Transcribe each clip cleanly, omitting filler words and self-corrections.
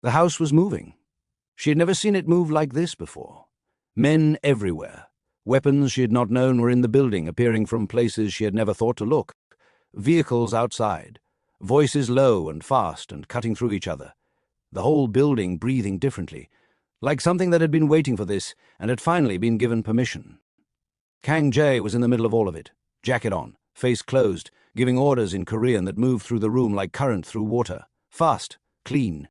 The house was moving. She had never seen it move like this before. Men everywhere. Weapons she had not known were in the building, appearing from places she had never thought to look. Vehicles outside. Voices low and fast and cutting through each other. The whole building breathing differently, like something that had been waiting for this and had finally been given permission. Kang Jae was in the middle of all of it, jacket on, face closed, giving orders in Korean that moved through the room like current through water. Fast, clean.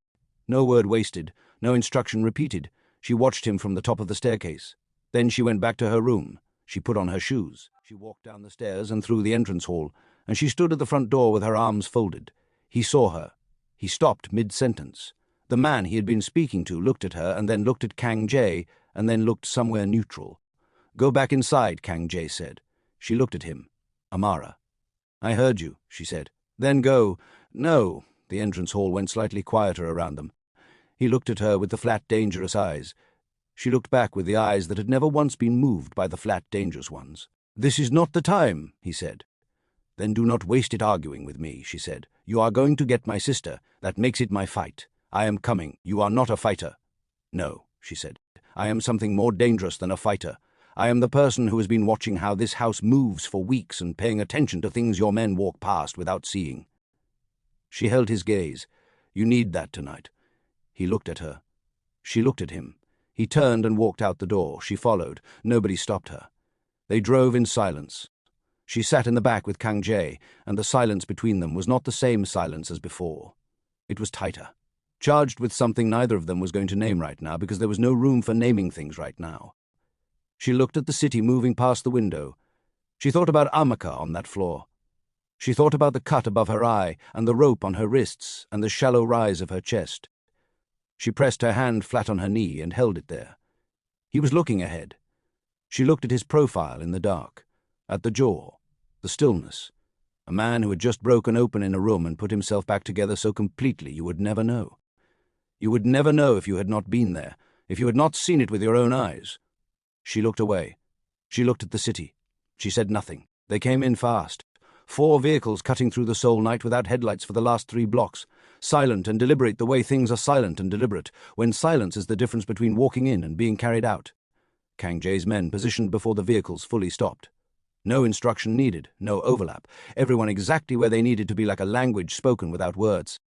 No word wasted, no instruction repeated. She watched him from the top of the staircase. Then she went back to her room. She put on her shoes. She walked down the stairs and through the entrance hall, and she stood at the front door with her arms folded. He saw her. He stopped mid-sentence. The man he had been speaking to looked at her and then looked at Kang Jae and then looked somewhere neutral. "Go back inside," Kang Jae said. She looked at him. Amara. "I heard you," she said. "Then go." "No." The entrance hall went slightly quieter around them. He looked at her with the flat, dangerous eyes. She looked back with the eyes that had never once been moved by the flat, dangerous ones. "This is not the time," he said. "Then do not waste it arguing with me," she said. "You are going to get my sister. That makes it my fight. I am coming. You are not a fighter." "No," she said. "I am something more dangerous than a fighter. I am the person who has been watching how this house moves for weeks and paying attention to things your men walk past without seeing." She held his gaze. "You need that tonight." He looked at her. She looked at him. He turned and walked out the door. She followed. Nobody stopped her. They drove in silence. She sat in the back with Kang Jae, and the silence between them was not the same silence as before. It was tighter, charged with something neither of them was going to name right now because there was no room for naming things right now. She looked at the city moving past the window. She thought about Amaka on that floor. She thought about the cut above her eye and the rope on her wrists and the shallow rise of her chest. She pressed her hand flat on her knee and held it there. He was looking ahead. She looked at his profile in the dark, at the jaw, the stillness. A man who had just broken open in a room and put himself back together so completely you would never know. You would never know if you had not been there, if you had not seen it with your own eyes. She looked away. She looked at the city. She said nothing. They came in fast. 4 vehicles cutting through the Seoul night without headlights for the last 3 blocks. Silent and deliberate the way things are silent and deliberate, when silence is the difference between walking in and being carried out. Kang Jae's men positioned before the vehicles fully stopped. No instruction needed, no overlap. Everyone exactly where they needed to be, like a language spoken without words.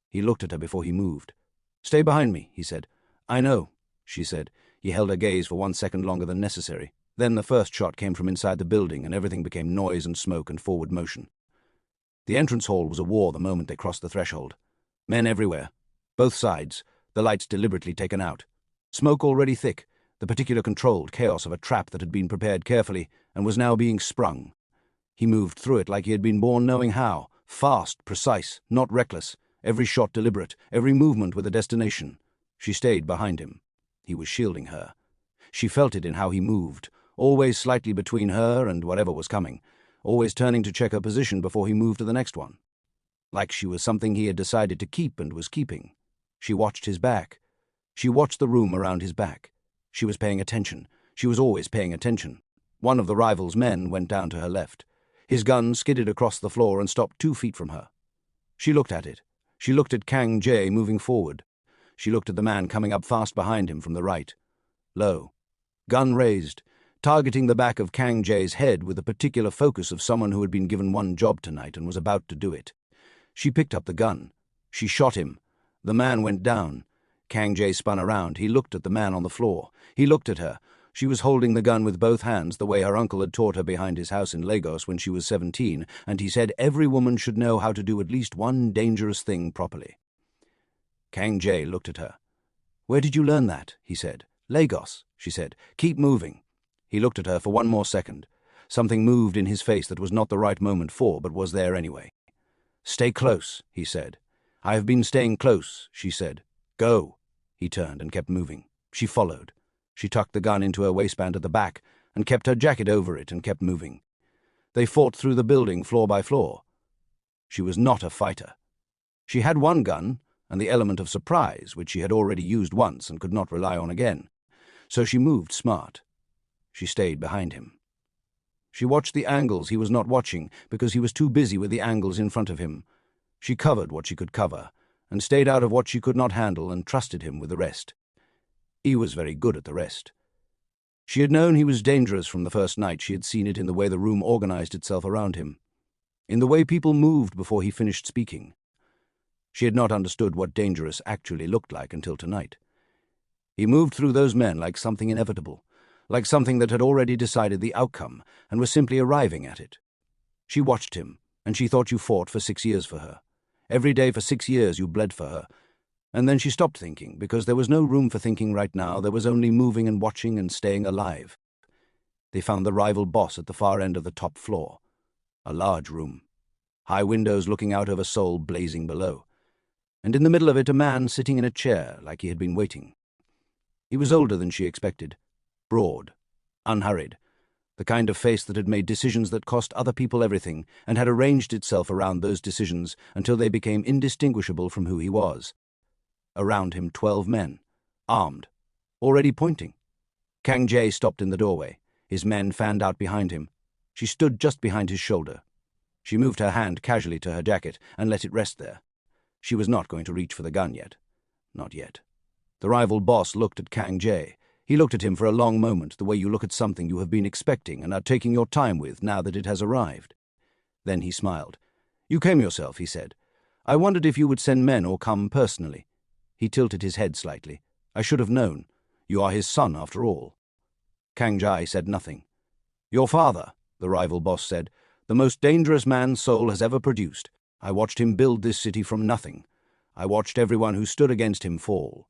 He looked at her before he moved. "Stay behind me," he said. "I know," she said. He held her gaze for 1 second longer than necessary. Then the first shot came from inside the building, and everything became noise and smoke and forward motion. The entrance hall was a war the moment they crossed the threshold. Men everywhere. Both sides, the lights deliberately taken out. Smoke already thick, the particular controlled chaos of a trap that had been prepared carefully and was now being sprung. He moved through it like he had been born knowing how, fast, precise, not reckless, every shot deliberate, every movement with a destination. She stayed behind him. He was shielding her. She felt it in how he moved, always slightly between her and whatever was coming, always turning to check her position before he moved to the next one. Like she was something he had decided to keep and was keeping. She watched his back. She watched the room around his back. She was paying attention. She was always paying attention. One of the rival's men went down to her left. His gun skidded across the floor and stopped 2 feet from her. She looked at it. She looked at Kang Jae moving forward. She looked at the man coming up fast behind him from the right. Low. Gun raised, targeting the back of Kang Jae's head with a particular focus of someone who had been given one job tonight and was about to do it. She picked up the gun. She shot him. The man went down. Kang Jae spun around. He looked at the man on the floor. He looked at her. She was holding the gun with both hands the way her uncle had taught her behind his house in Lagos when she was 17, and he said every woman should know how to do at least one dangerous thing properly. Kang Jae looked at her. "Where did you learn that?" he said. "Lagos," she said. "Keep moving." He looked at her for 1 more second. Something moved in his face that was not the right moment for, but was there anyway. "Stay close," he said. "I have been staying close," she said. "Go." He turned and kept moving. She followed. She tucked the gun into her waistband at the back and kept her jacket over it and kept moving. They fought through the building floor by floor. She was not a fighter. She had one gun and the element of surprise, which she had already used once and could not rely on again. So she moved smart. She stayed behind him. She watched the angles he was not watching because he was too busy with the angles in front of him. She covered what she could cover, and stayed out of what she could not handle and trusted him with the rest. He was very good at the rest. She had known he was dangerous from the first night. She had seen it in the way the room organized itself around him, in the way people moved before he finished speaking. She had not understood what dangerous actually looked like until tonight. He moved through those men like something inevitable, like something that had already decided the outcome and was simply arriving at it. She watched him, and she thought you fought for 6 years for her. Every day for 6 years you bled for her. And then she stopped thinking, because there was no room for thinking right now. There was only moving and watching and staying alive. They found the rival boss at the far end of the top floor. A large room. High windows looking out over Seoul blazing below. And in the middle of it a man sitting in a chair like he had been waiting. He was older than she expected. Broad. Unhurried. The kind of face that had made decisions that cost other people everything and had arranged itself around those decisions until they became indistinguishable from who he was. Around him 12 men, armed, already pointing. Kang Jae stopped in the doorway. His men fanned out behind him. She stood just behind his shoulder. She moved her hand casually to her jacket and let it rest there. She was not going to reach for the gun yet. Not yet. The rival boss looked at Kang Jae. He looked at him for a long moment, the way you look at something you have been expecting and are taking your time with now that it has arrived. Then he smiled. "You came yourself," he said. "I wondered if you would send men or come personally." He tilted his head slightly. "I should have known. You are his son, after all." Kang Jae said nothing. "Your father," the rival boss said, "the most dangerous man Seoul has ever produced. I watched him build this city from nothing. I watched everyone who stood against him fall."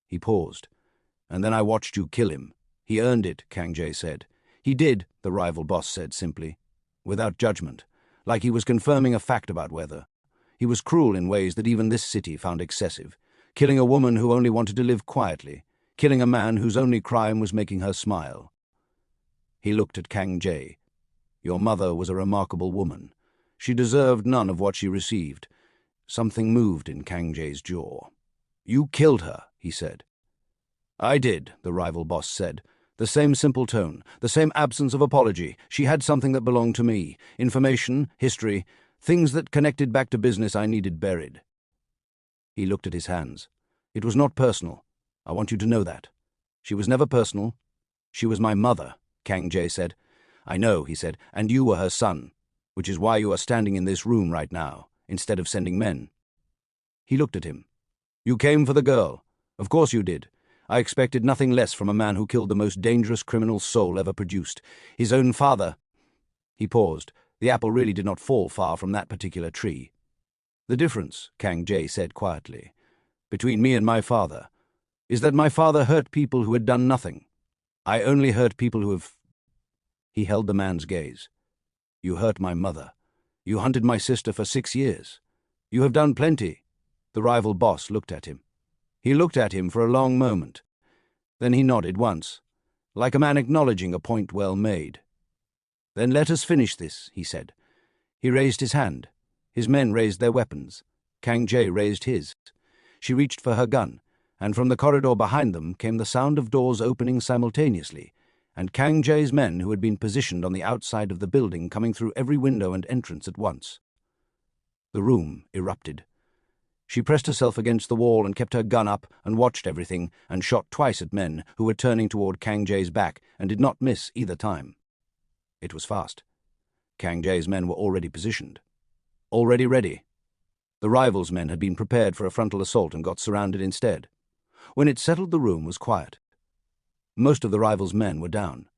He paused. "And then I watched you kill him. He earned it," Kang Jae said. "He did," the rival boss said simply, without judgment, like he was confirming a fact about weather. He was cruel in ways that even this city found excessive, killing a woman who only wanted to live quietly, killing a man whose only crime was making her smile. He looked at Kang Jae. "Your mother was a remarkable woman. She deserved none of what she received." Something moved in Kang Jae's jaw. "You killed her," he said. "I did," the rival boss said. The same simple tone, the same absence of apology. "She had something that belonged to me. Information, history, things that connected back to business I needed buried." He looked at his hands. "It was not personal. I want you to know that. She was never personal. She was my mother," Kang Jae said. "I know," he said, "and you were her son, which is why you are standing in this room right now, instead of sending men." He looked at him. "You came for the girl. Of course you did. I expected nothing less from a man who killed the most dangerous criminal Seoul ever produced. His own father." He paused. The apple really did not fall far from that particular tree. "The difference," Kang Jae said quietly, "between me and my father is that my father hurt people who had done nothing. I only hurt people who have—" He held the man's gaze. "You hurt my mother. You hunted my sister for 6 years. You have done plenty." The rival boss looked at him. He looked at him for a long moment. Then he nodded once, like a man acknowledging a point well made. "Then let us finish this," he said. He raised his hand. His men raised their weapons. Kang Jae raised his. She reached for her gun, and from the corridor behind them came the sound of doors opening simultaneously, and Kang Jae's men who had been positioned on the outside of the building coming through every window and entrance at once. The room erupted. She pressed herself against the wall and kept her gun up and watched everything and shot twice at men who were turning toward Kang Jae's back and did not miss either time. It was fast. Kang Jae's men were already positioned. Already ready. The rivals' men had been prepared for a frontal assault and got surrounded instead. When it settled, the room was quiet. Most of the rivals' men were down.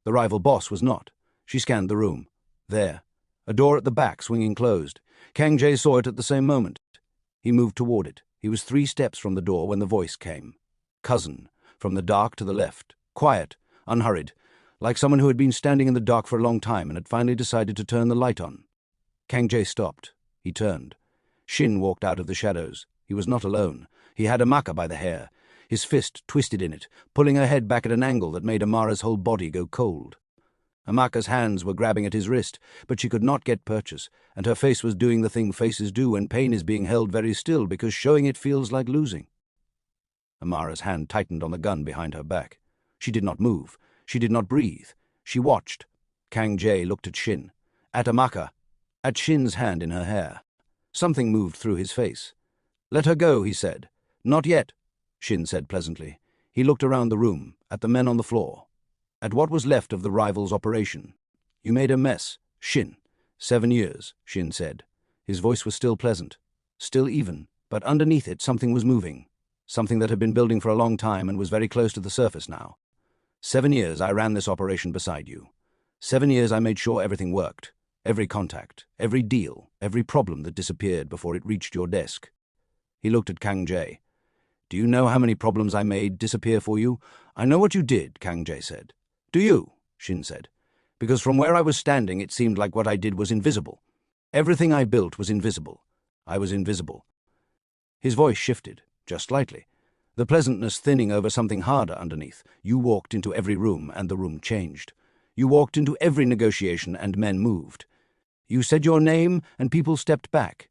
The rival boss was not. She scanned the room. There. A door at the back swinging closed. Kang Jae saw it at the same moment. He moved toward it. He was 3 steps from the door when the voice came. Cousin, from the dark to the left. Quiet, unhurried, like someone who had been standing in the dark for a long time and had finally decided to turn the light on. Kang Jae stopped. He turned. Shin walked out of the shadows. He was not alone. He had Amaka by the hair, his fist twisted in it, pulling her head back at an angle that made Amara's whole body go cold. Amaka's hands were grabbing at his wrist, but she could not get purchase, and her face was doing the thing faces do when pain is being held very still because showing it feels like losing. Amara's hand tightened on the gun behind her back. She did not move. She did not breathe. She watched. Kang Jae looked at Shin, at Amaka, at Shin's hand in her hair. Something moved through his face. Let her go, he said. Not yet, Shin said pleasantly. He looked around the room, at the men on the floor, at what was left of the rival's operation. You made a mess, Shin. 7 years, Shin said. His voice was still pleasant, still even, but underneath it something was moving, something that had been building for a long time and was very close to the surface now. 7 years I ran this operation beside you. 7 years I made sure everything worked. Every contact, every deal, every problem that disappeared before it reached your desk. He looked at Kang Jae. Do you know how many problems I made disappear for you? I know what you did, Kang Jae said. Do you? Shin said. Because from where I was standing it seemed like what I did was invisible. Everything I built was invisible. I was invisible. His voice shifted, just slightly, the pleasantness thinning over something harder underneath. You walked into every room and the room changed. You walked into every negotiation and men moved. You said your name and people stepped back.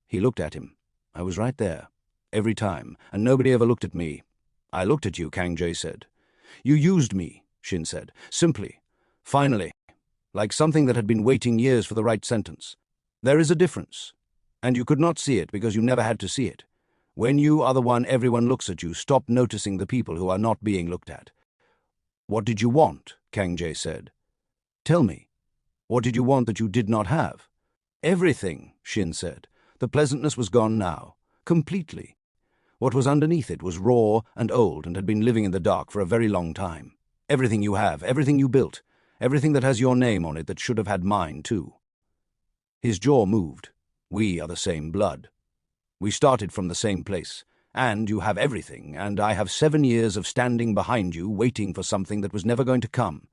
He looked at him. I was right there, every time, and nobody ever looked at me. I looked at you, Kang Jae said. You used me, Shin said, simply, finally, like something that had been waiting years for the right sentence. There is a difference, and you could not see it because you never had to see it. When you are the one everyone looks at you, stop noticing the people who are not being looked at. What did you want? Kang Jae said. Tell me, what did you want that you did not have? Everything, Shin said. The pleasantness was gone now, completely. What was underneath it was raw and old and had been living in the dark for a very long time. Everything you have, everything you built, everything that has your name on it that should have had mine too. His jaw moved. We are the same blood. We started from the same place, and you have everything, and I have 7 years of standing behind you waiting for something that was never going to come.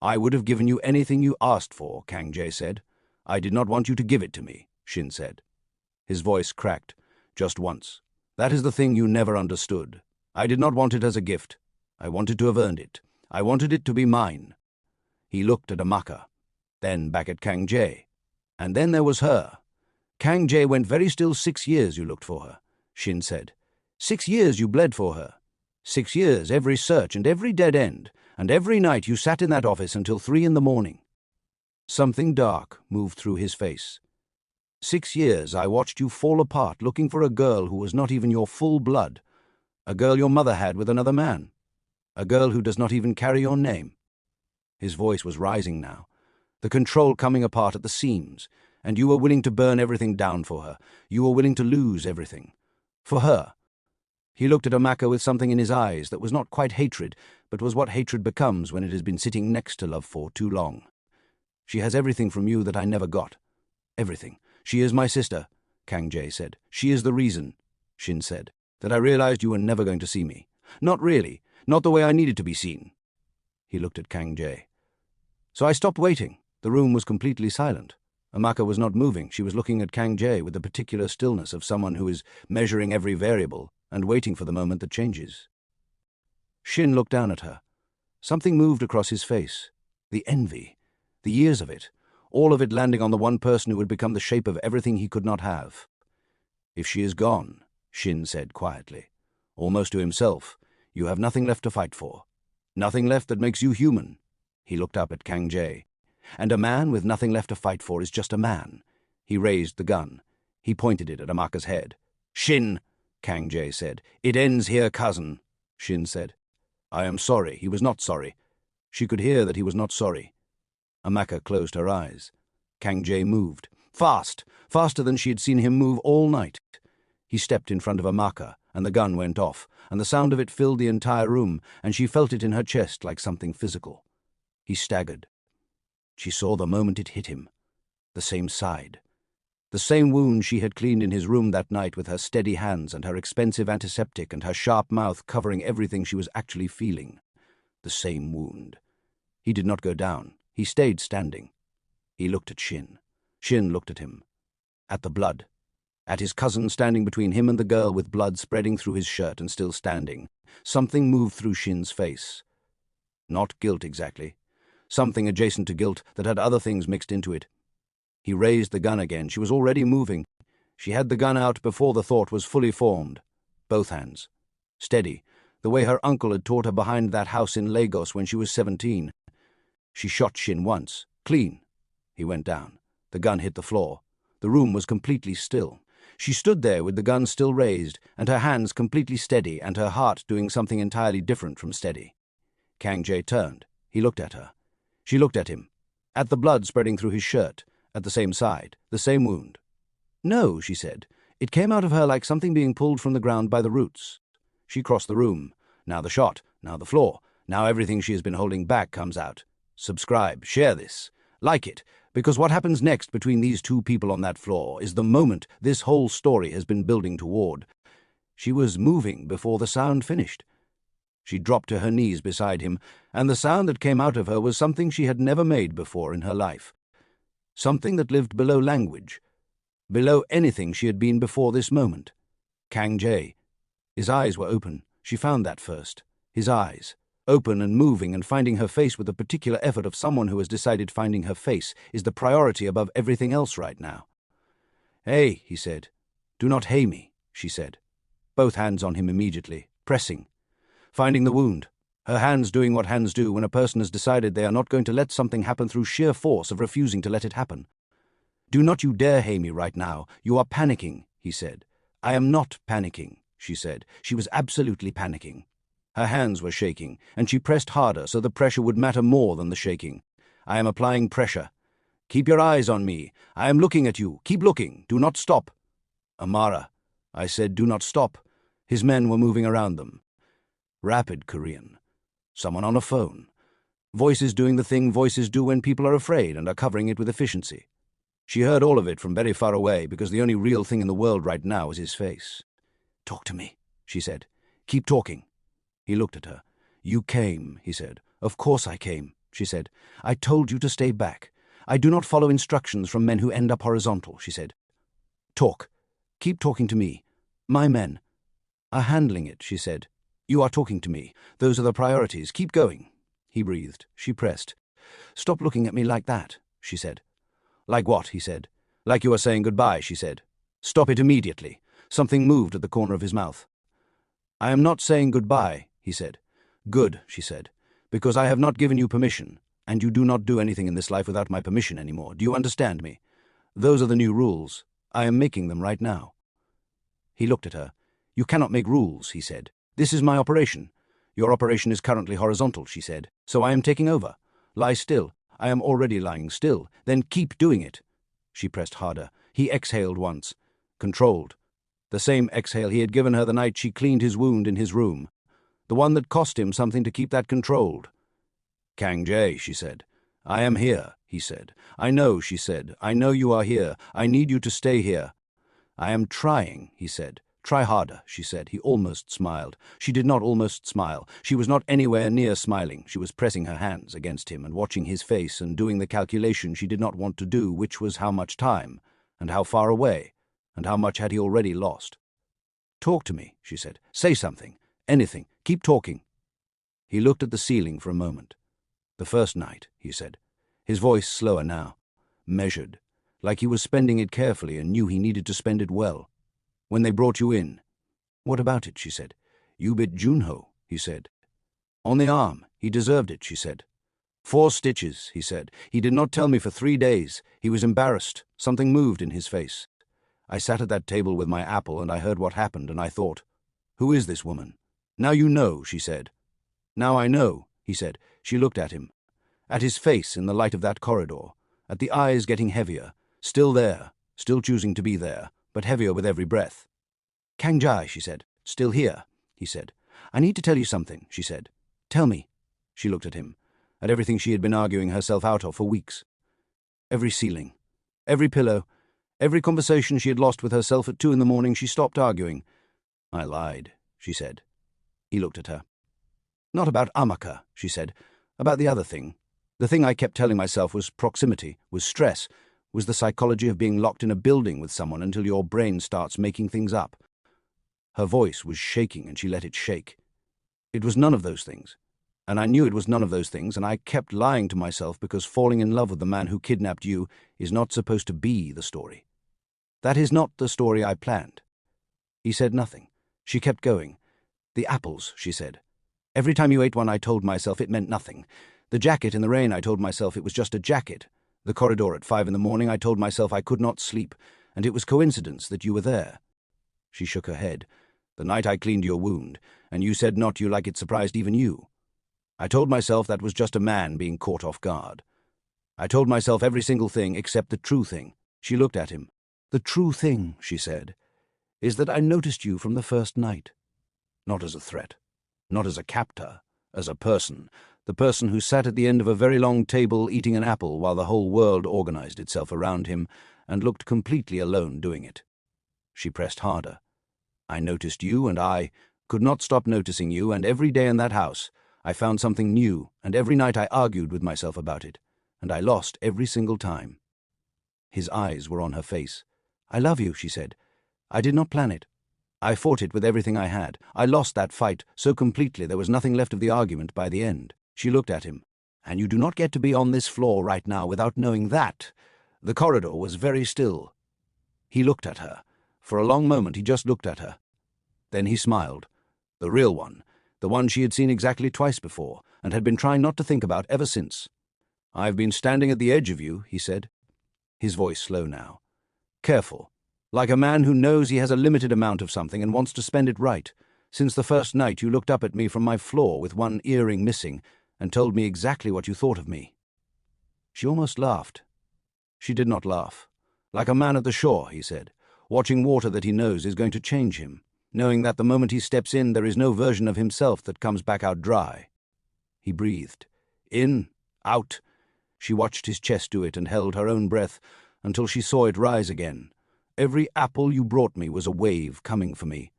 I would have given you anything you asked for, Kang Jae said. I did not want you to give it to me, Shin said. His voice cracked, just once. That is the thing you never understood. I did not want it as a gift. I wanted to have earned it. I wanted it to be mine. He looked at Amaka, then back at Kang Jae. And then there was her. Kang Jae went very still. 6 years you looked for her, Shin said. 6 years you bled for her. 6 years, every search and every dead end, and every night you sat in that office until 3 in the morning. Something dark moved through his face. 6 years I watched you fall apart looking for a girl who was not even your full blood, a girl your mother had with another man, a girl who does not even carry your name. His voice was rising now, the control coming apart at the seams, and you were willing to burn everything down for her. You were willing to lose everything. For her. He looked at Amaka with something in his eyes that was not quite hatred, but was what hatred becomes when it has been sitting next to love for too long. She has everything from you that I never got. Everything. She is my sister, Kang Jae said. She is the reason, Shin said, that I realized you were never going to see me. Not really. Not the way I needed to be seen. He looked at Kang Jae. So I stopped waiting. The room was completely silent. Amaka was not moving. She was looking at Kang Jae with the particular stillness of someone who is measuring every variable and waiting for the moment that changes. Shin looked down at her. Something moved across his face. The envy. The years of it. All of it landing on the one person who would become the shape of everything he could not have. If she is gone, Shin said quietly, almost to himself, you have nothing left to fight for. Nothing left that makes you human. He looked up at Kang Jae. And a man with nothing left to fight for is just a man. He raised the gun. He pointed it at Amaka's head. Shin, Kang Jae said. It ends here, cousin, Shin said. I am sorry. He was not sorry. She could hear that he was not sorry. Amaka closed her eyes. Kang Jae moved. Fast, faster than she had seen him move all night. He stepped in front of Amaka, and the gun went off, and the sound of it filled the entire room, and she felt it in her chest like something physical. He staggered. She saw the moment it hit him. The same side. The same wound she had cleaned in his room that night with her steady hands and her expensive antiseptic and her sharp mouth covering everything she was actually feeling. The same wound. He did not go down. He stayed standing. He looked at Shin. Shin looked at him. At the blood. At his cousin standing between him and the girl with blood spreading through his shirt and still standing. Something moved through Shin's face. Not guilt exactly. Something adjacent to guilt that had other things mixed into it. He raised the gun again. She was already moving. She had the gun out before the thought was fully formed. Both hands. Steady, the way her uncle had taught her behind that house in Lagos when she was 17. She shot Shin once. Clean. He went down. The gun hit the floor. The room was completely still. She stood there with the gun still raised, and her hands completely steady, and her heart doing something entirely different from steady. Kang Jae turned. He looked at her. She looked at him. At the blood spreading through his shirt, at the same side, the same wound. "No," she said. It came out of her like something being pulled from the ground by the roots. She crossed the room. Now the shot, now the floor, now everything she has been holding back comes out. Subscribe, share this, like it, because what happens next between these two people on that floor is the moment this whole story has been building toward. She was moving before the sound finished. She dropped to her knees beside him, and the sound that came out of her was something she had never made before in her life. Something that lived below language, below anything she had been before this moment. Kang Jae. His eyes were open. She found that first. His eyes, open and moving and finding her face with the particular effort of someone who has decided finding her face is the priority above everything else right now. "Hey," he said. "Do not hey me," she said. Both hands on him immediately, pressing. Finding the wound. Her hands doing what hands do when a person has decided they are not going to let something happen through sheer force of refusing to let it happen. "Do not you dare hey me right now. You are panicking," he said. "I am not panicking," she said. She was absolutely panicking. Her hands were shaking, and she pressed harder so the pressure would matter more than the shaking. "I am applying pressure. Keep your eyes on me. I am looking at you. Keep looking. Do not stop." "Amara," I said, "do not stop." His men were moving around them. Rapid Korean. Someone on a phone. Voices doing the thing voices do when people are afraid and are covering it with efficiency. She heard all of it from very far away because the only real thing in the world right now was his face. "Talk to me," she said. "Keep talking." He looked at her. "You came," he said. "Of course I came," she said. "I told you to stay back. I do not follow instructions from men who end up horizontal," she said. "Talk. Keep talking to me. My men are handling it," she said. "You are talking to me. Those are the priorities. Keep going." He breathed. She pressed. "Stop looking at me like that," she said. "Like what?" he said. "Like you are saying goodbye," she said. "Stop it immediately." Something moved at the corner of his mouth. "I am not saying goodbye," he said. "Good," she said, "because I have not given you permission, and you do not do anything in this life without my permission anymore. Do you understand me? Those are the new rules. I am making them right now." He looked at her. "You cannot make rules," he said. "This is my operation. Your operation is currently horizontal," she said. "So I am taking over. Lie still. I am already lying still. Then keep doing it." She pressed harder. He exhaled once. Controlled. The same exhale he had given her the night she cleaned his wound in his room. The one that cost him something to keep that controlled. "Kang Jae," she said. "I am here," he said. "I know," she said. "I know you are here. I need you to stay here." "I am trying," he said. "Try harder," she said. He almost smiled. She did not almost smile. She was not anywhere near smiling. She was pressing her hands against him and watching his face and doing the calculation she did not want to do, which was how much time, and how far away, and how much had he already lost. "Talk to me," she said. "Say something. Anything. Keep talking." He looked at the ceiling for a moment. "The first night," he said. His voice slower now, measured, like he was spending it carefully and knew he needed to spend it well. "When they brought you in." "What about it?" she said. "You bit Junho," he said. "On the arm. He deserved it," she said. 4 stitches, he said. "He did not tell me for 3 days. He was embarrassed. Something moved in his face. I sat at that table with my apple and I heard what happened and I thought, who is this woman? Now you know," she said. "Now I know," he said. She looked at him. At his face in the light of that corridor. At the eyes getting heavier. Still there. Still choosing to be there. But heavier with every breath. "Kang Jae," she said. "Still here," he said. "I need to tell you something," she said. "Tell me." She looked at him. At everything she had been arguing herself out of for weeks. Every ceiling. Every pillow. Every conversation she had lost with herself at 2 in the morning, she stopped arguing. "I lied," she said. He looked at her. "Not about Amaka," she said. "About the other thing. The thing I kept telling myself was proximity, was stress, was the psychology of being locked in a building with someone until your brain starts making things up." Her voice was shaking and she let it shake. "It was none of those things. And I knew it was none of those things, and I kept lying to myself because falling in love with the man who kidnapped you is not supposed to be the story. That is not the story I planned." He said nothing. She kept going. "The apples," she said. "Every time you ate one I told myself it meant nothing. The jacket in the rain I told myself it was just a jacket. The corridor at 5 in the morning I told myself I could not sleep. and it was coincidence that you were there." She shook her head. "The night I cleaned your wound, and you said not you like it surprised even you. I told myself that was just a man being caught off guard. I told myself every single thing except the true thing." She looked at him. "The true thing," she said, "is that I noticed you from the first night. Not as a threat, not as a captor, as a person, the person who sat at the end of a very long table eating an apple while the whole world organized itself around him and looked completely alone doing it." She pressed harder. "I noticed you, and I could not stop noticing you, and every day in that house I found something new, and every night I argued with myself about it, and I lost every single time." His eyes were on her face. "I love you," she said. "I did not plan it. I fought it with everything I had. I lost that fight so completely there was nothing left of the argument by the end." She looked at him. "And you do not get to be on this floor right now without knowing that." The corridor was very still. He looked at her. For a long moment he just looked at her. Then he smiled. The real one, the one she had seen exactly twice before, and had been trying not to think about ever since. "I've been standing at the edge of you," he said. His voice slow now. "Careful. Like a man who knows he has a limited amount of something and wants to spend it right. Since the first night you looked up at me from my floor with one earring missing and told me exactly what you thought of me." She almost laughed. She did not laugh. "Like a man at the shore," he said, "watching water that he knows is going to change him, knowing that the moment he steps in there is no version of himself that comes back out dry." He breathed. In, out. She watched his chest do it and held her own breath until she saw it rise again. "Every apple you brought me was a wave coming for me.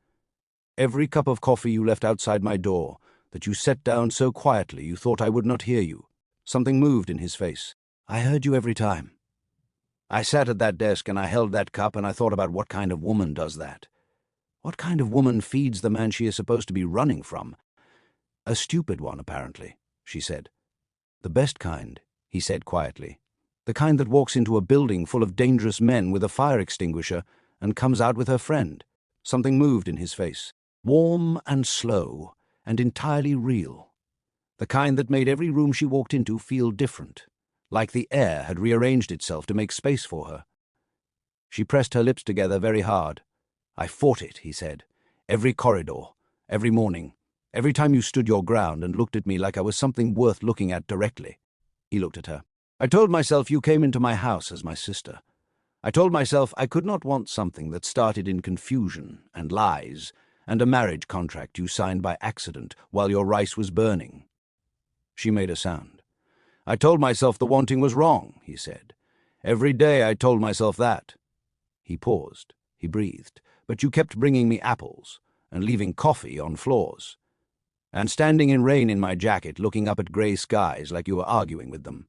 Every cup of coffee you left outside my door, that you set down so quietly you thought I would not hear you." Something moved in his face. "I heard you every time. I sat at that desk and I held that cup and I thought about what kind of woman does that. What kind of woman feeds the man she is supposed to be running from?" "A stupid one, apparently," she said. "The best kind," he said quietly. "The kind that walks into a building full of dangerous men with a fire extinguisher and comes out with her friend." Something moved in his face. Warm and slow and entirely real. The kind that made every room she walked into feel different, like the air had rearranged itself to make space for her. She pressed her lips together very hard. "I fought it," he said. "Every corridor, every morning, every time you stood your ground and looked at me like I was something worth looking at directly." He looked at her. "I told myself you came into my house as my sister. I told myself I could not want something that started in confusion and lies and a marriage contract you signed by accident while your rice was burning." She made a sound. "I told myself the wanting was wrong," he said. "Every day I told myself that." He paused. He breathed. "But you kept bringing me apples and leaving coffee on floors and standing in rain in my jacket looking up at grey skies like you were arguing with them."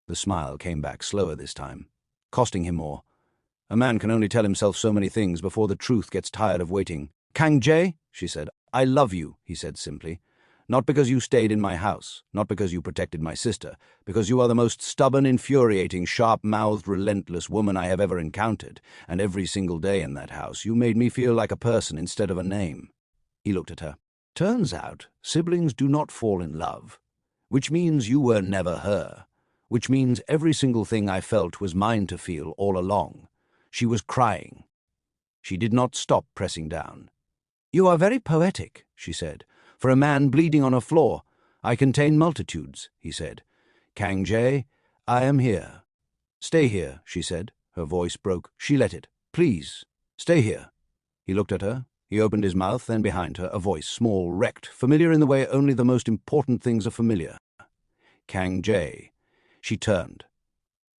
The smile came back slower this time, costing him more. A man can only tell himself so many things before the truth gets tired of waiting. "Kang Jae," she said. "I love you," he said simply. "Not because you stayed in my house, not because you protected my sister, because you are the most stubborn, infuriating, sharp-mouthed, relentless woman I have ever encountered, and every single day in that house you made me feel like a person instead of a name." He looked at her. "Turns out siblings do not fall in love, which means you were never her, which means every single thing I felt was mine to feel all along." She was crying. She did not stop pressing down. "You are very poetic," she said. "For a man bleeding on a floor." "I contain multitudes," he said. "Kang Jae, I am here." "Stay here," she said. Her voice broke. She let it. "Please, stay here." He looked at her. He opened his mouth, then behind her, a voice, small, wrecked, familiar in the way only the most important things are familiar. "Kang Jae." She turned.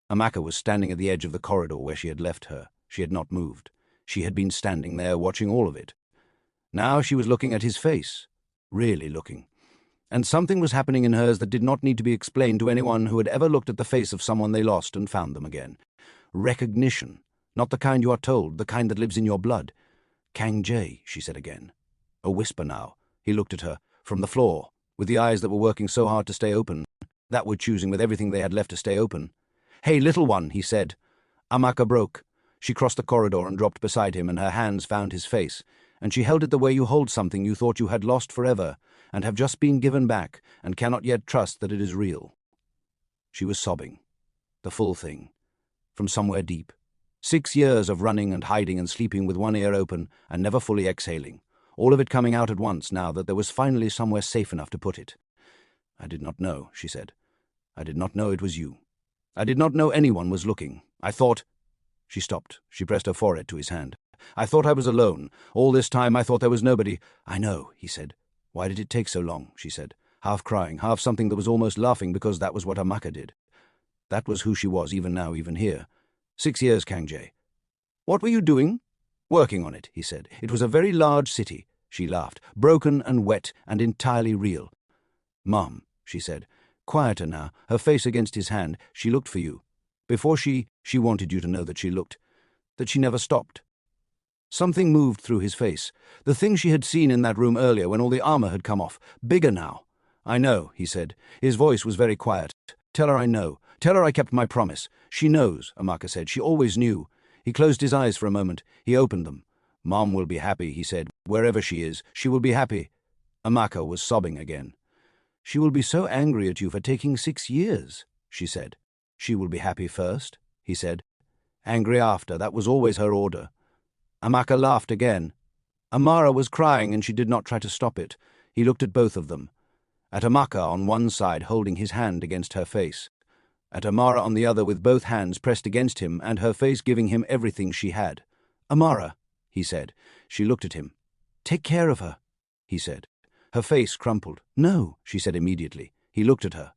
Amaka was standing at the edge of the corridor where she had left her. She had not moved. She had been standing there, watching all of it. Now she was looking at his face, really looking. And something was happening in hers that did not need to be explained to anyone who had ever looked at the face of someone they lost and found them again. Recognition, not the kind you are told, the kind that lives in your blood. "Kang Jae," she said again. A whisper now. He looked at her, from the floor, with the eyes that were working so hard to stay open, that were choosing with everything they had left to stay open. "Hey, little one," he said. Amaka broke. She crossed the corridor and dropped beside him, and her hands found his face, and she held it the way you hold something you thought you had lost forever, and have just been given back, and cannot yet trust that it is real. She was sobbing. The full thing. From somewhere deep. 6 years of running and hiding and sleeping with one ear open and never fully exhaling. All of it coming out at once now that there was finally somewhere safe enough to put it. "I did not know," she said. "I did not know it was you. I did not know anyone was looking. I thought—" She stopped. She pressed her forehead to his hand. "I thought I was alone. All this time I thought there was nobody." "I know," he said. "Why did it take so long?" she said, half crying, half something that was almost laughing, because that was what Amaka did. That was who she was, even now, even here. 6 years, Kang-jae. "What were you doing?" "Working on it," he said. "It was a very large city." She laughed, broken and wet and entirely real. "Mom," she said, quieter now, her face against his hand, "she looked for you. Before she wanted you to know that she looked, that she never stopped." Something moved through his face. The thing she had seen in that room earlier when all the armor had come off. Bigger now. "I know," he said. His voice was very quiet. "Tell her I know. Tell her I kept my promise. She knows," Amaka said. "She always knew." He closed his eyes for a moment. He opened them. "Mom will be happy," he said. "Wherever she is, she will be happy." Amaka was sobbing again. "She will be so angry at you for taking 6 years," she said. "She will be happy first," he said. "Angry after. That was always her order." Amaka laughed again. Amara was crying and she did not try to stop it. He looked at both of them. At Amaka on one side holding his hand against her face. At Amara on the other with both hands pressed against him and her face giving him everything she had. "Amara," he said. She looked at him. "Take care of her," he said. Her face crumpled. "No," she said immediately. He looked at her.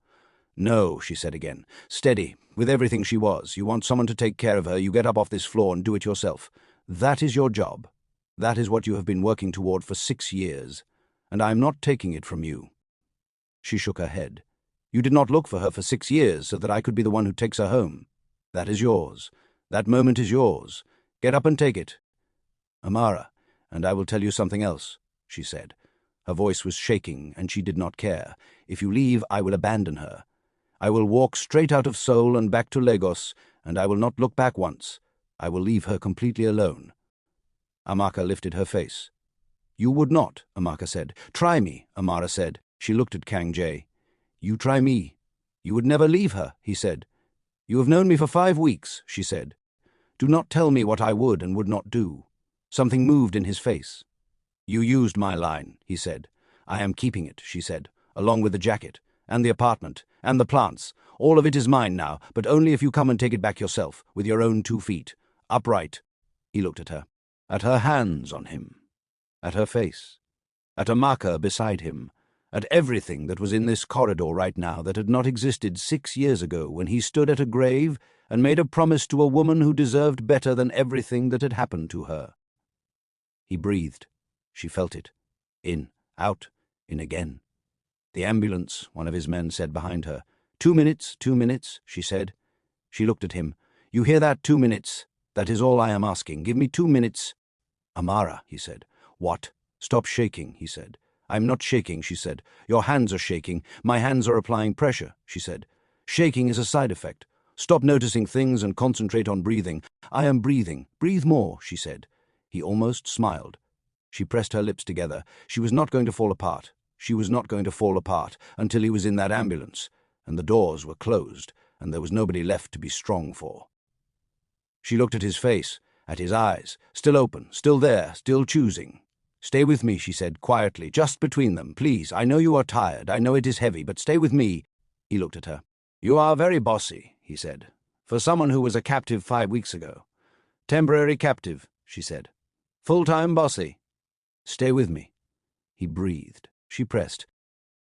"No," she said again. "Steady, with everything she was. You want someone to take care of her, you get up off this floor and do it yourself. That is your job. That is what you have been working toward for 6 years. And I am not taking it from you." She shook her head. "You did not look for her for 6 years so that I could be the one who takes her home. That is yours. That moment is yours. Get up and take it." "Amara, and I will tell you something else," she said. Her voice was shaking, and she did not care. "If you leave, I will abandon her. I will walk straight out of Seoul and back to Lagos, and I will not look back once. I will leave her completely alone." Amaka lifted her face. "You would not," Amaka said. "Try me," Amara said. She looked at Kang-jae. "You try me. You would never leave her," he said. "You have known me for 5 weeks," she said. "Do not tell me what I would and would not do." Something moved in his face. "You used my line," he said. "I am keeping it," she said, "along with the jacket, and the apartment, and the plants. All of it is mine now, but only if you come and take it back yourself, with your own 2 feet. Upright." He looked at her hands on him, at her face, at Amaka beside him, at everything that was in this corridor right now that had not existed 6 years ago when he stood at a grave and made a promise to a woman who deserved better than everything that had happened to her. He breathed. She felt it. In, out, in again. "The ambulance," one of his men said behind her. 2 minutes, 2 minutes," she said. She looked at him. "You hear that? 2 minutes. That is all I am asking. Give me 2 minutes. "Amara," he said. "What?" "Stop shaking," he said. "I am not shaking," she said. "Your hands are shaking. My hands are applying pressure," she said. "Shaking is a side effect. Stop noticing things and concentrate on breathing." "I am breathing. Breathe more," she said. He almost smiled. She pressed her lips together. She was not going to fall apart. She was not going to fall apart until he was in that ambulance, and the doors were closed, and there was nobody left to be strong for. She looked at his face, at his eyes, still open, still there, still choosing. "Stay with me," she said, quietly, "just between them, please. I know you are tired, I know it is heavy, but stay with me." He looked at her. "You are very bossy," he said, "for someone who was a captive 5 weeks ago." "Temporary captive," she said. "Full-time bossy." "Stay with me." He breathed. She pressed.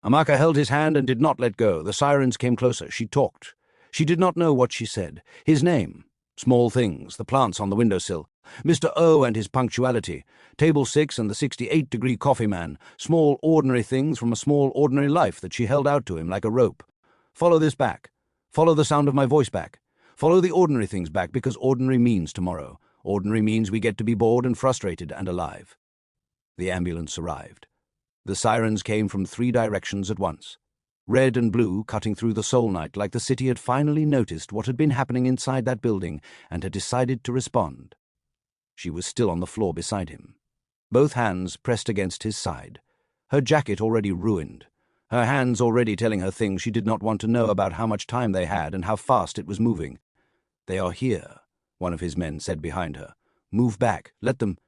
Amaka held his hand and did not let go. The sirens came closer. She talked. She did not know what she said. His name. Small things, the plants on the windowsill. Mr. O and his punctuality. Table 6 and the 68-degree coffee man. Small, ordinary things from a small, ordinary life that she held out to him like a rope. Follow this back. Follow the sound of my voice back. Follow the ordinary things back, because ordinary means tomorrow. Ordinary means we get to be bored and frustrated and alive. The ambulance arrived. The sirens came from 3 directions at once. Red and blue, cutting through the Seoul night like the city had finally noticed what had been happening inside that building and had decided to respond. She was still on the floor beside him, both hands pressed against his side, her jacket already ruined, her hands already telling her things she did not want to know about how much time they had and how fast it was moving. "They are here," one of his men said behind her. "Move back. Let them—"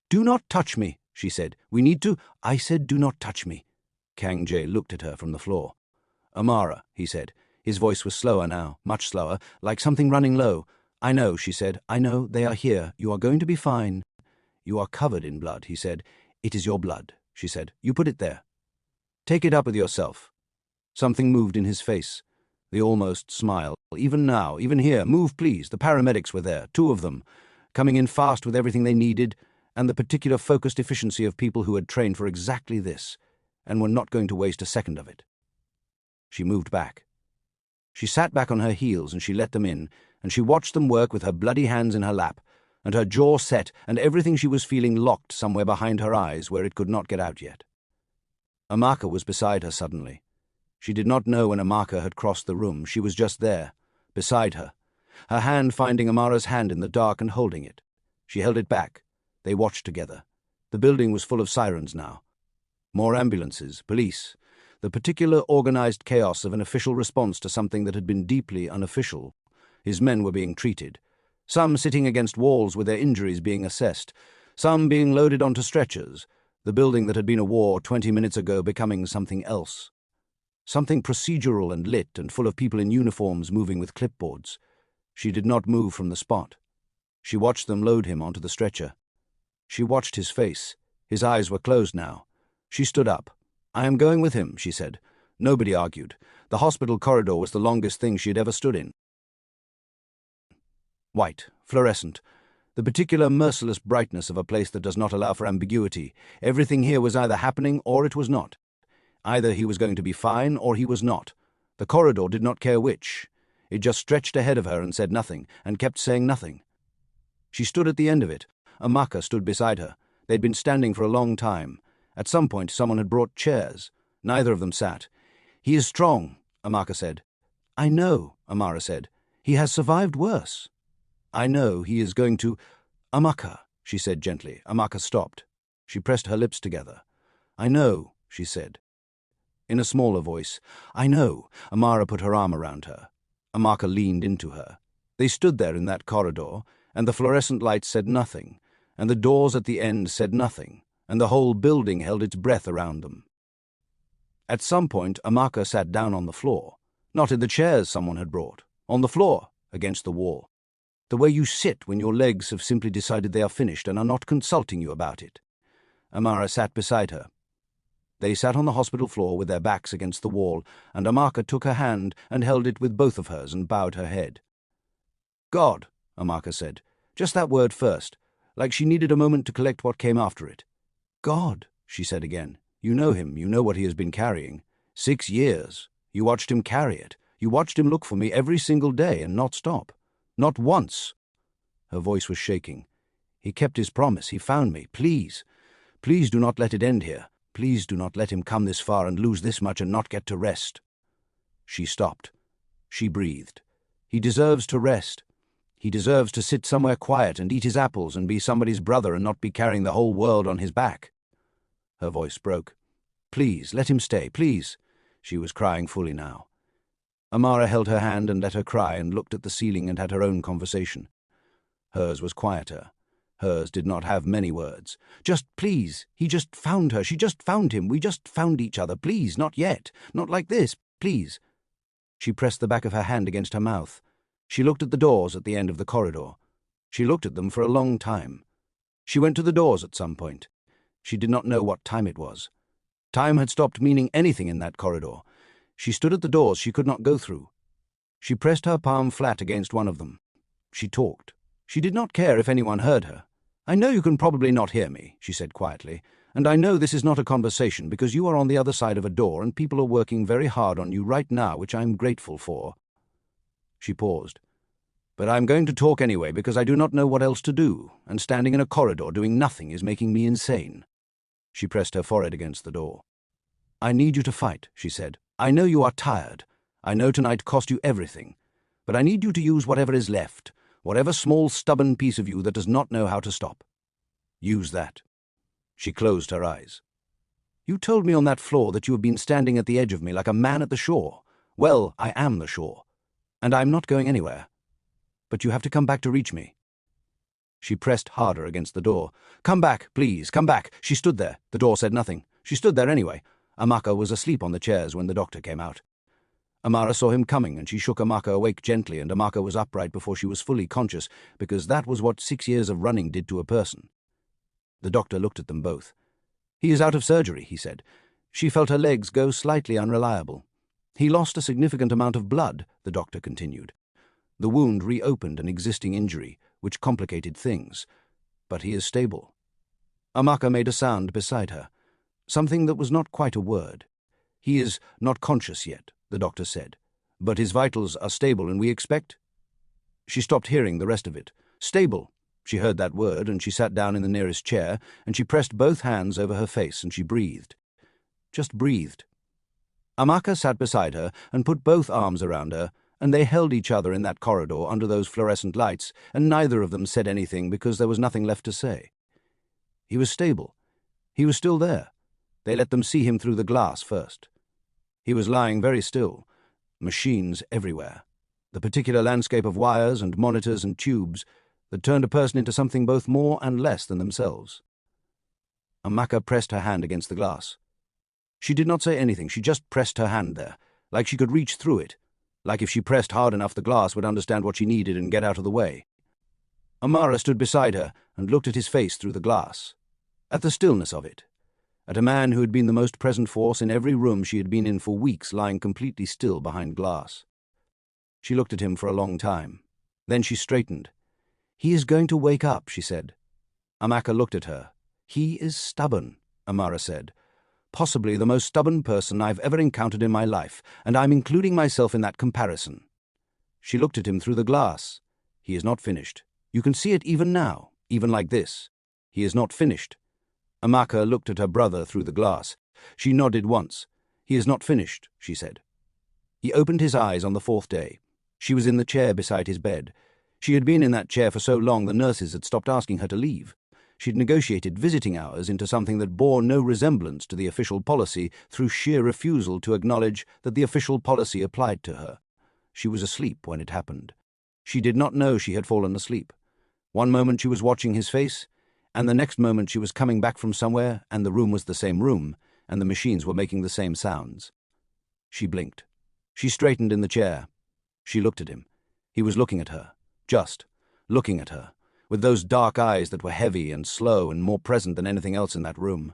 "Do not touch me," she said. "We need to—" "I said do not touch me." Kang Jae looked at her from the floor. "Amara," he said. His voice was slower now, much slower, like something running low. "I know," she said. "I know. They are here. You are going to be fine." "You are covered in blood," he said. "It is your blood," she said. "You put it there. Take it up with yourself." Something moved in his face. The almost smile. "Even now, even here, move please." The paramedics were there, 2 of them, coming in fast with everything they needed, and the particular focused efficiency of people who had trained for exactly this, and were not going to waste a second of it. She moved back. She sat back on her heels and she let them in, and she watched them work with her bloody hands in her lap, and her jaw set and everything she was feeling locked somewhere behind her eyes where it could not get out yet. Amaka was beside her suddenly. She did not know when Amaka had crossed the room. She was just there, beside her, her hand finding Amara's hand in the dark and holding it. She held it back. They watched together. The building was full of sirens now. More ambulances, police, the particular organized chaos of an official response to something that had been deeply unofficial. His men were being treated, some sitting against walls with their injuries being assessed, some being loaded onto stretchers, the building that had been a war 20 minutes ago becoming something else. Something procedural and lit and full of people in uniforms moving with clipboards. She did not move from the spot. She watched them load him onto the stretcher. She watched his face. His eyes were closed now. She stood up. "I am going with him," she said. Nobody argued. The hospital corridor was the longest thing she had ever stood in. White, fluorescent, the particular merciless brightness of a place that does not allow for ambiguity. Everything here was either happening or it was not. Either he was going to be fine or he was not. The corridor did not care which. It just stretched ahead of her and said nothing, and kept saying nothing. She stood at the end of it. Amaka stood beside her. They'd been standing for a long time. At some point, someone had brought chairs. Neither of them sat. "He is strong," Amaka said. "I know," Amara said. "He has survived worse." "I know he is going to—" "Amaka," she said gently. Amaka stopped. She pressed her lips together. "I know," she said. In a smaller voice, "I know." Amara put her arm around her. Amaka leaned into her. They stood there in that corridor, and the fluorescent lights said nothing, and the doors at the end said nothing, and the whole building held its breath around them. At some point, Amaka sat down on the floor, not in the chairs someone had brought, on the floor, against the wall. The way you sit when your legs have simply decided they are finished and are not consulting you about it. Amara sat beside her. They sat on the hospital floor with their backs against the wall, and Amaka took her hand and held it with both of hers and bowed her head. "God," Amaka said, just that word first, like she needed a moment to collect what came after it. "God," she said again. "You know him, you know what he has been carrying. 6 years. You watched him carry it. You watched him look for me every single day and not stop. Not once." Her voice was shaking. "He kept his promise. He found me. Please, please do not let it end here. Please do not let him come this far and lose this much and not get to rest." She stopped. She breathed. "He deserves to rest. He deserves to sit somewhere quiet and eat his apples and be somebody's brother and not be carrying the whole world on his back." Her voice broke. "Please, let him stay, please." She was crying fully now. Amara held her hand and let her cry and looked at the ceiling and had her own conversation. Hers was quieter. Hers did not have many words. "Just please. He just found her. She just found him. We just found each other. Please, not yet. Not like this. Please." She pressed the back of her hand against her mouth. She looked at the doors at the end of the corridor. She looked at them for a long time. She went to the doors at some point. She did not know what time it was. Time had stopped meaning anything in that corridor. She stood at the doors she could not go through. She pressed her palm flat against one of them. She talked. She did not care if anyone heard her. "I know you can probably not hear me," she said quietly, "and I know this is not a conversation because you are on the other side of a door and people are working very hard on you right now, which I am grateful for." She paused. "But I am going to talk anyway because I do not know what else to do, and standing in a corridor doing nothing is making me insane." She pressed her forehead against the door. "I need you to fight," she said. "I know you are tired. I know tonight cost you everything. But I need you to use whatever is left, whatever small stubborn piece of you that does not know how to stop. Use that." She closed her eyes. "You told me on that floor that you have been standing at the edge of me like a man at the shore. Well, I am the shore. And I am not going anywhere. But you have to come back to reach me. She pressed harder against the door. "Come back, please, come back." She stood there. The door said nothing. She stood there anyway. Amaka was asleep on the chairs when the doctor came out. Amara saw him coming, and she shook Amaka awake gently, and Amaka was upright before she was fully conscious, because that was what 6 years of running did to a person. The doctor looked at them both. "He is out of surgery," he said. She felt her legs go slightly unreliable. "He lost a significant amount of blood," the doctor continued. "The wound reopened an existing injury, which complicated things. But he is stable." Amaka made a sound beside her, something that was not quite a word. "He is not conscious yet," the doctor said, "but his vitals are stable, and we expect—" She stopped hearing the rest of it. "Stable." She heard that word, and she sat down in the nearest chair, and she pressed both hands over her face, and she breathed. Just breathed. Amaka sat beside her and put both arms around her, and they held each other in that corridor under those fluorescent lights, and neither of them said anything because there was nothing left to say. He was stable. He was still there. They let them see him through the glass first. He was lying very still. Machines everywhere. The particular landscape of wires and monitors and tubes that turned a person into something both more and less than themselves. Amaka pressed her hand against the glass. She did not say anything. She just pressed her hand there, like she could reach through it, like if she pressed hard enough the glass would understand what she needed and get out of the way. Amara stood beside her and looked at his face through the glass, at the stillness of it, at a man who had been the most present force in every room she had been in for weeks, lying completely still behind glass. She looked at him for a long time. Then she straightened. "He is going to wake up," she said. Amaka looked at her. "He is stubborn," Amara said. "Possibly the most stubborn person I've ever encountered in my life, and I'm including myself in that comparison." She looked at him through the glass. "He is not finished. You can see it even now, even like this. He is not finished." Amaka looked at her brother through the glass. She nodded once. "He is not finished," she said. He opened his eyes on the 4th day. She was in the chair beside his bed. She had been in that chair for so long the nurses had stopped asking her to leave. She'd negotiated visiting hours into something that bore no resemblance to the official policy through sheer refusal to acknowledge that the official policy applied to her. She was asleep when it happened. She did not know she had fallen asleep. One moment she was watching his face, and the next moment she was coming back from somewhere, and the room was the same room, and the machines were making the same sounds. She blinked. She straightened in the chair. She looked at him. He was looking at her, just looking at her, with those dark eyes that were heavy and slow and more present than anything else in that room.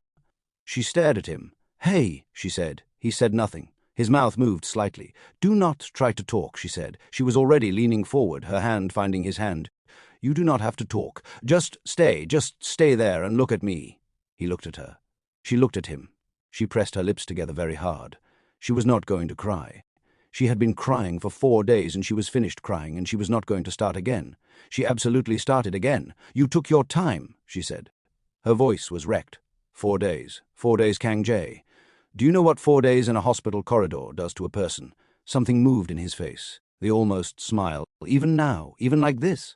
She stared at him. "Hey," she said. He said nothing. His mouth moved slightly. "Do not try to talk," she said. She was already leaning forward, her hand finding his hand. "You do not have to talk. Just stay there and look at me." He looked at her. She looked at him. She pressed her lips together very hard. She was not going to cry. She had been crying for 4 days, and she was finished crying, and she was not going to start again. She absolutely started again. "You took your time," she said. Her voice was wrecked. 4 days. 4 days Kang Jae. Do you know what 4 days in a hospital corridor does to a person? Something moved in his face, the almost smile, even now, even like this.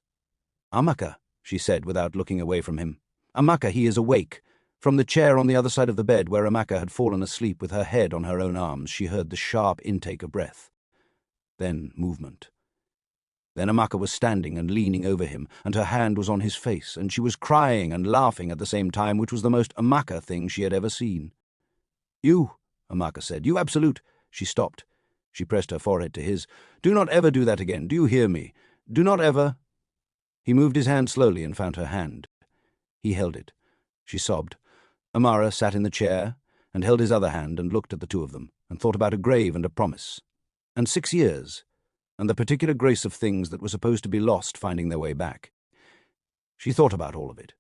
"Amaka," she said without looking away from him. "Amaka, he is awake." From the chair on the other side of the bed where Amaka had fallen asleep with her head on her own arms, she heard the sharp intake of breath. Then movement. Then Amaka was standing and leaning over him, and her hand was on his face, and she was crying and laughing at the same time, which was the most Amaka thing she had ever seen. "You," Amaka said, "you absolute—" She stopped. She pressed her forehead to his. "Do not ever do that again. Do you hear me? Do not ever—" He moved his hand slowly and found her hand. He held it. She sobbed. Amara sat in the chair and held his other hand and looked at the two of them and thought about a grave and a promise, and 6 years, and the particular grace of things that were supposed to be lost finding their way back. She thought about all of it.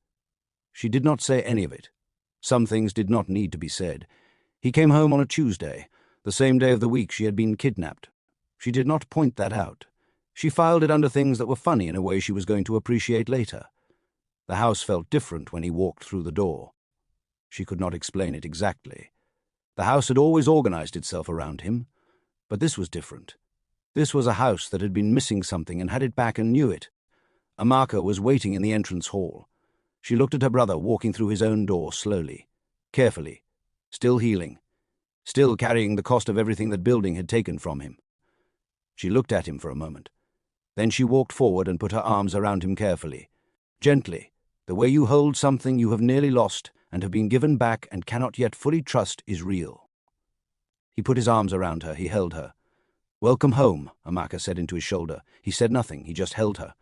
She did not say any of it. Some things did not need to be said. He came home on a Tuesday, the same day of the week she had been kidnapped. She did not point that out. She filed it under things that were funny in a way she was going to appreciate later. The house felt different when he walked through the door. She could not explain it exactly. The house had always organized itself around him, but this was different. This was a house that had been missing something and had it back and knew it. Amaka was waiting in the entrance hall. She looked at her brother walking through his own door slowly, carefully, still healing, still carrying the cost of everything that building had taken from him. She looked at him for a moment. Then she walked forward and put her arms around him carefully. Gently. The way you hold something you have nearly lost and have been given back and cannot yet fully trust is real. He put his arms around her. He held her. "Welcome home," Amaka said into his shoulder. He said nothing. He just held her.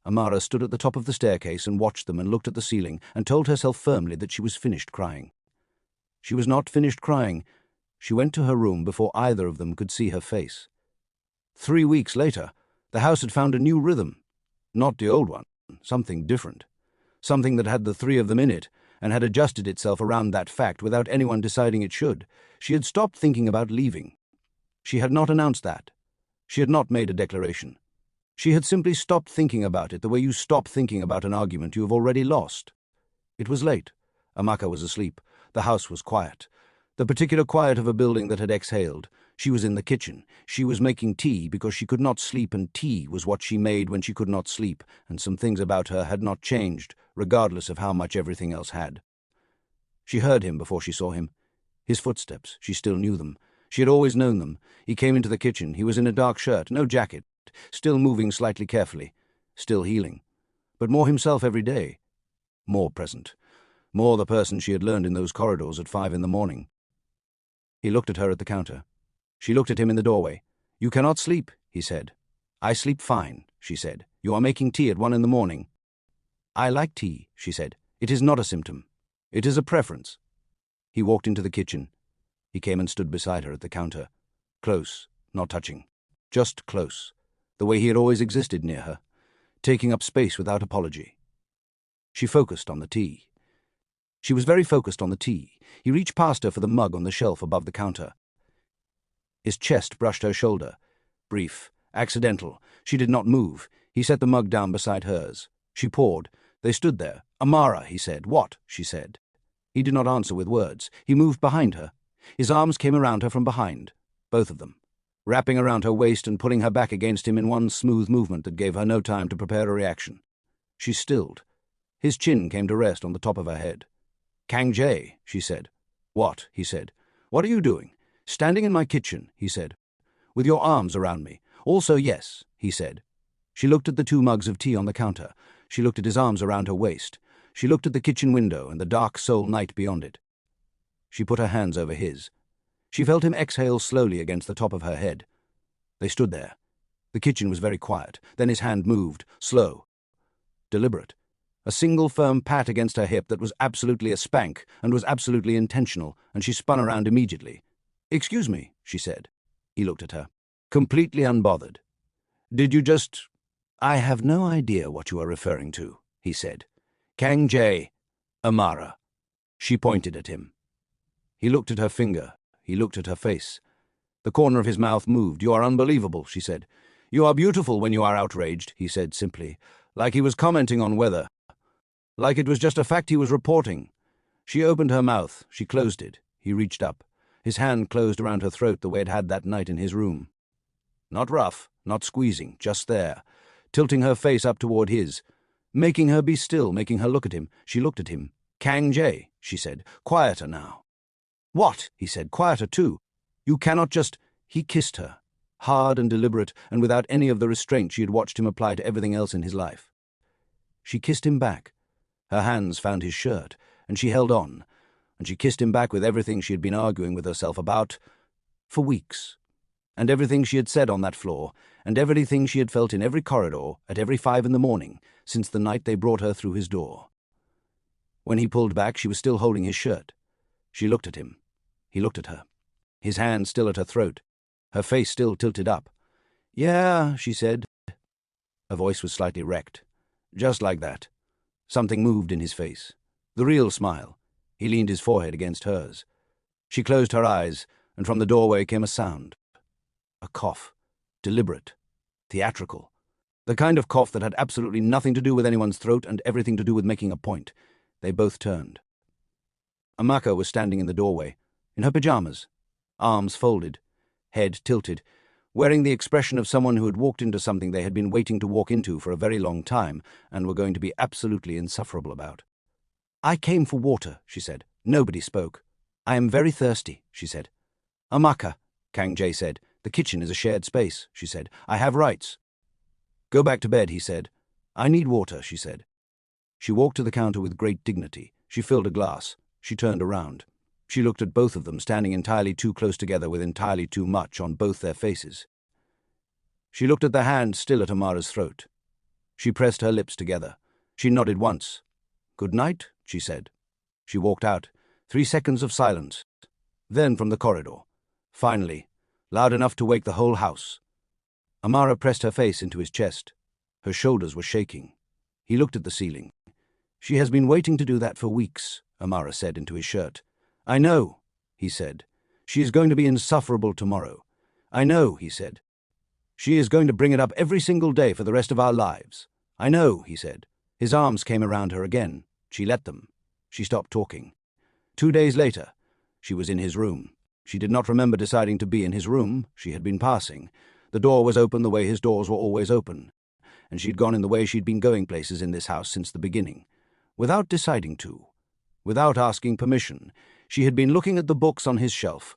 Amara stood at the top of the staircase and watched them and looked at the ceiling and told herself firmly that she was finished crying. She was not finished crying. She went to her room before either of them could see her face. 3 weeks later, the house had found a new rhythm. Not the old one, something different. Something that had the three of them in it, and had adjusted itself around that fact without anyone deciding it should. She had stopped thinking about leaving. She had not announced that. She had not made a declaration. She had simply stopped thinking about it the way you stop thinking about an argument you have already lost. It was late. Amaka was asleep. The house was quiet. The particular quiet of a building that had exhaled. She was in the kitchen. She was making tea because she could not sleep, and tea was what she made when she could not sleep, and some things about her had not changed, regardless of how much everything else had. She heard him before she saw him. His footsteps, she still knew them. She had always known them. He came into the kitchen. He was in a dark shirt, no jacket, still moving slightly carefully, still healing, but more himself every day. More present. More the person she had learned in those corridors at 5 in the morning. He looked at her at the counter. She looked at him in the doorway. "You cannot sleep," he said. "I sleep fine," she said. "You are making tea at 1 in the morning." "I like tea," she said. "It is not a symptom. It is a preference." He walked into the kitchen. He came and stood beside her at the counter. Close, not touching. Just close. The way he had always existed near her. Taking up space without apology. She focused on the tea. She was very focused on the tea. He reached past her for the mug on the shelf above the counter. His chest brushed her shoulder. Brief, accidental. She did not move. He set the mug down beside hers. She poured. They stood there. "Amara," he said. "What?" she said. He did not answer with words. He moved behind her. His arms came around her from behind. Both of them. Wrapping around her waist and pulling her back against him in one smooth movement that gave her no time to prepare a reaction. She stilled. His chin came to rest on the top of her head. "Kang Jae," she said. "What?" he said. "What are you doing?" "Standing in my kitchen," he said. "With your arms around me." "Also yes," he said. She looked at the 2 mugs of tea on the counter. She looked at his arms around her waist. She looked at the kitchen window and the dark soul night beyond it. She put her hands over his. She felt him exhale slowly against the top of her head. They stood there. The kitchen was very quiet. Then his hand moved, slow, deliberate. A single firm pat against her hip that was absolutely a spank and was absolutely intentional, and she spun around immediately. "Excuse me," she said. He looked at her, completely unbothered. "Did you just—" "I have no idea what you are referring to," he said. "Kang Jae, Amara." She pointed at him. He looked at her finger. He looked at her face. The corner of his mouth moved. "You are unbelievable," she said. "You are beautiful when you are outraged," he said simply, like he was commenting on weather. Like it was just a fact he was reporting. She opened her mouth. She closed it. He reached up. His hand closed around her throat the way it had that night in his room. Not rough, not squeezing, just there, tilting her face up toward his, making her be still, making her look at him. She looked at him. "Kang Jae," she said. "Quieter now." "What?" he said. "Quieter too. You cannot just—" He kissed her, hard and deliberate, and without any of the restraint she had watched him apply to everything else in his life. She kissed him back. Her hands found his shirt, and she held on, and she kissed him back with everything she had been arguing with herself about for weeks, and everything she had said on that floor, and everything she had felt in every corridor at every 5 in the morning since the night they brought her through his door. When he pulled back, she was still holding his shirt. She looked at him. He looked at her, his hand still at her throat, her face still tilted up. "Yeah," she said. Her voice was slightly wrecked. "Just like that." Something moved in his face. The real smile. He leaned his forehead against hers. She closed her eyes, and from the doorway came a sound. A cough. Deliberate. Theatrical. The kind of cough that had absolutely nothing to do with anyone's throat and everything to do with making a point. They both turned. Amaka was standing in the doorway, in her pajamas, arms folded, head tilted, wearing the expression of someone who had walked into something they had been waiting to walk into for a very long time and were going to be absolutely insufferable about. "I came for water," she said. Nobody spoke. "I am very thirsty," she said. "Amaka," Kang Jae said. "The kitchen is a shared space," she said. "I have rights." "Go back to bed," he said. "I need water," she said. She walked to the counter with great dignity. She filled a glass. She turned around. She looked at both of them, standing entirely too close together with entirely too much on both their faces. She looked at the hand still at Amara's throat. She pressed her lips together. She nodded once. "Good night," she said. She walked out. 3 seconds of silence. Then from the corridor. Finally, loud enough to wake the whole house. Amara pressed her face into his chest. Her shoulders were shaking. He looked at the ceiling. "She has been waiting to do that for weeks," Amara said into his shirt. "I know," he said. "She is going to be insufferable tomorrow." "I know," he said. "She is going to bring it up every single day for the rest of our lives." "I know," he said. His arms came around her again. She let them. She stopped talking. 2 days later, she was in his room. She did not remember deciding to be in his room. She had been passing. The door was open the way his doors were always open, and she'd gone in the way she'd been going places in this house since the beginning. Without deciding to, without asking permission, she had been looking at the books on his shelf,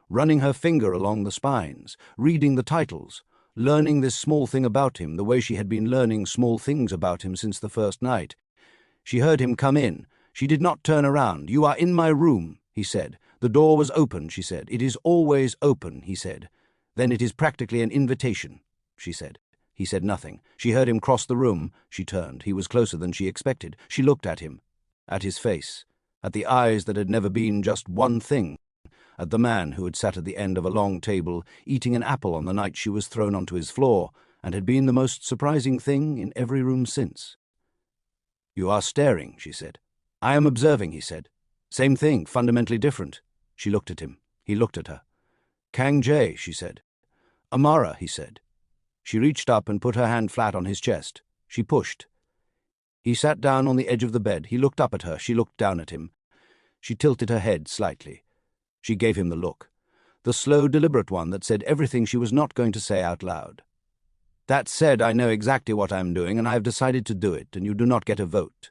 running her finger along the spines, reading the titles, learning this small thing about him the way she had been learning small things about him since the first night. She heard him come in. She did not turn around. "You are in my room," he said. "The door was open," she said. "It is always open," he said. "Then it is practically an invitation," she said. He said nothing. She heard him cross the room. She turned. He was closer than she expected. She looked at him, at his face, at the eyes that had never been just one thing, at the man who had sat at the end of a long table, eating an apple on the night she was thrown onto his floor, and had been the most surprising thing in every room since. "You are staring," she said. "I am observing," he said. "Same thing, fundamentally different." She looked at him. He looked at her. "Kang Jae," she said. "Amara," he said. She reached up and put her hand flat on his chest. She pushed. He sat down on the edge of the bed. He looked up at her. She looked down at him. She tilted her head slightly. She gave him the look, the slow, deliberate one that said everything she was not going to say out loud. "That said, I know exactly what I am doing, and I have decided to do it, and you do not get a vote."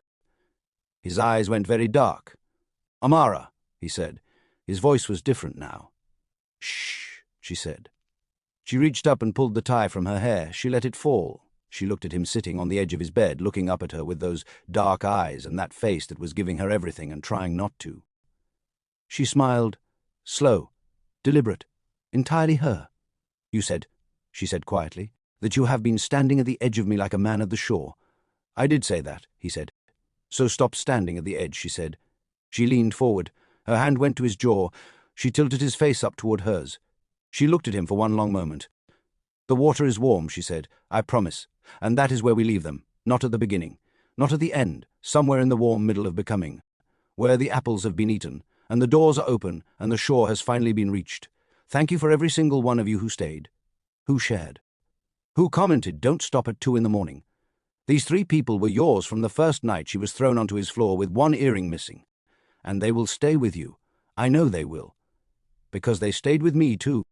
His eyes went very dark. "Amara," he said. His voice was different now. "Shh," she said. She reached up and pulled the tie from her hair. She let it fall. She looked at him sitting on the edge of his bed, looking up at her with those dark eyes and that face that was giving her everything and trying not to. She smiled, slow, deliberate, entirely her. "You said," she said quietly, "that you have been standing at the edge of me like a man at the shore." "I did say that," he said. "So stop standing at the edge," she said. She leaned forward. Her hand went to his jaw. She tilted his face up toward hers. She looked at him for one long moment. "The water is warm," she said. "I promise. And that is where we leave them. Not at the beginning. Not at the end. Somewhere in the warm middle of becoming. Where the apples have been eaten, and the doors are open, and the shore has finally been reached. Thank you for every single one of you who stayed. Who shared. Who commented, 'Don't stop at 2 in the morning.' These 3 people were yours from the first night she was thrown onto his floor with 1 earring missing. And they will stay with you. I know they will. Because they stayed with me too."